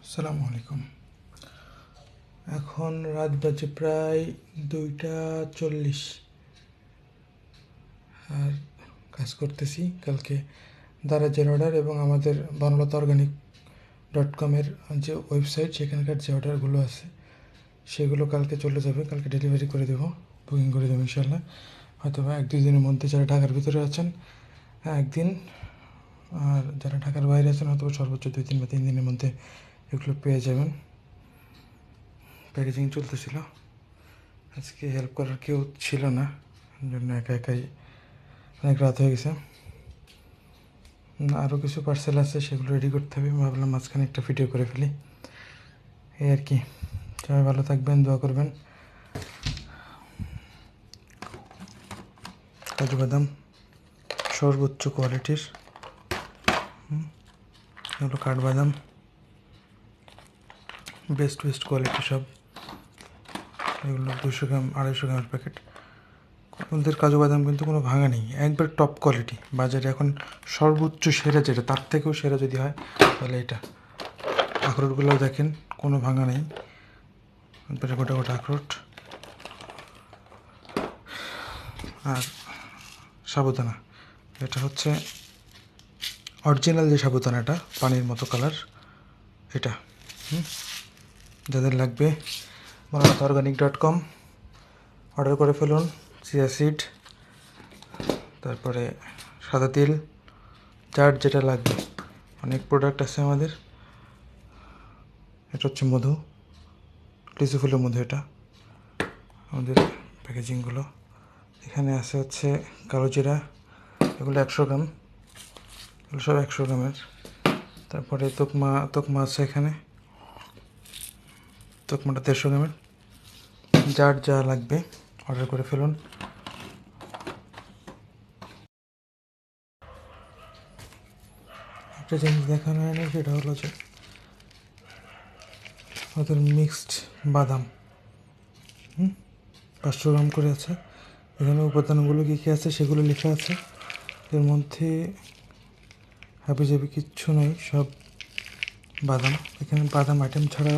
আসসালামু আলাইকুম। এখন রাত বাজে প্রায় 2:40 আর কাজ করতেছি। কালকে দারাজের অর্ডার এবং আমাদের বনলতা organic.com-এর যে ওয়েবসাইট, সেখানকার যে অর্ডারগুলো আছে সেগুলো কালকে চলে যাবে। কালকে ডেলিভারি করে দেবো, বুকিং করে দেবো ইনশাল্লাহ। হয়তো বা 1-2 দিনের মধ্যে যারা ঢাকার ভিতরে আছেন একদিন, আর যারা ঢাকার বাইরে আছেন হয়তো সর্বোচ্চ 2-3 বা 3 দিনের মধ্যে এগুলো পেয়ে যাবেন। প্যাকেজিং চলতেছিল, আজকে হেল্প করার কেউ ছিল না, জন্য একা একাই অনেক রাত হয়ে গেছে। আরও কিছু পার্সেল আছে, সেগুলো রেডি করতে হবে। ভাবলাম মাঝখানে একটা ভিডিও করে ফেলি, এই আর কি। সবাই ভালো থাকবেন, দোয়া করবেন। কাজু বাদাম সর্বোচ্চ কোয়ালিটির, এগুলো কাঠবাদাম বেস্ট কোয়ালিটি সব। এগুলো 200 গ্রাম 250 গ্রামের প্যাকেট। ওদের কাজু বাদাম কিন্তু কোনো ভাঙা নেই, একবার টপ কোয়ালিটি। বাজারে এখন সর্বোচ্চ সেরা যেটা, তার থেকেও সেরা যদি হয় তাহলে এটা। আখরোটগুলো দেখেন, কোনো ভাঙা নেই, একবারে গোটা গোটা আখরোট। আর সাবুদানা, এটা হচ্ছে অরিজিনাল যে সাবুদানাটা, পানির মতো কালার, এটা। যাদের লাগবে বনলতা organic.com অর্ডার করে ফেলুন। চিয়া সিড, তারপরে সাদা তিল, যার যেটা লাগবে। অনেক প্রোডাক্ট আছে আমাদের। এটা হচ্ছে মধু, লিচু ফুলের মধু। এটা আমাদের প্যাকেজিংগুলো। এখানে আছে হচ্ছে কালো জিরা, এগুলো 100 গ্রাম, এগুলো সব 100 গ্রামের। তারপরে তোকমা আছে এখানে, তোকমাটা 150 গ্রামের। যার যা লাগবে অর্ডার করে ফেলুন। একটা জিনিস দেখানো হয়নি, সেটা হলো যে ওদের মিক্সড বাদাম 500 গ্রাম করে আছে। এখানে উপাদানগুলো কী কী আছে সেগুলো লেখা আছে। এর মধ্যে হাবিজাবি কিচ্ছু নেই, সব বাদাম। এখানে বাদাম আইটেম ছাড়া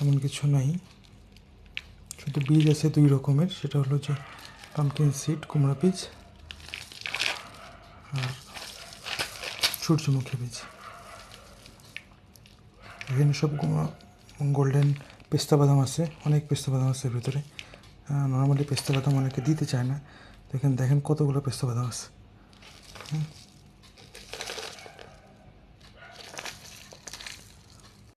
এমন কিছু নাই। শুধু বীজ আছে 2 রকমের, সেটা হলো যে পাম্পকিন সিড, কুমড়া বীজ, আর সূর্যমুখী বীজ। এখানে সব গোল্ডেন পেস্তা বাদাম আছে, অনেক পেস্তা বাদাম আছে ভিতরে। নর্মালি পেস্তা বাদাম অনেকে দিতে চায় না, তো এখানে দেখেন কতগুলো পেস্তা বাদাম আছে।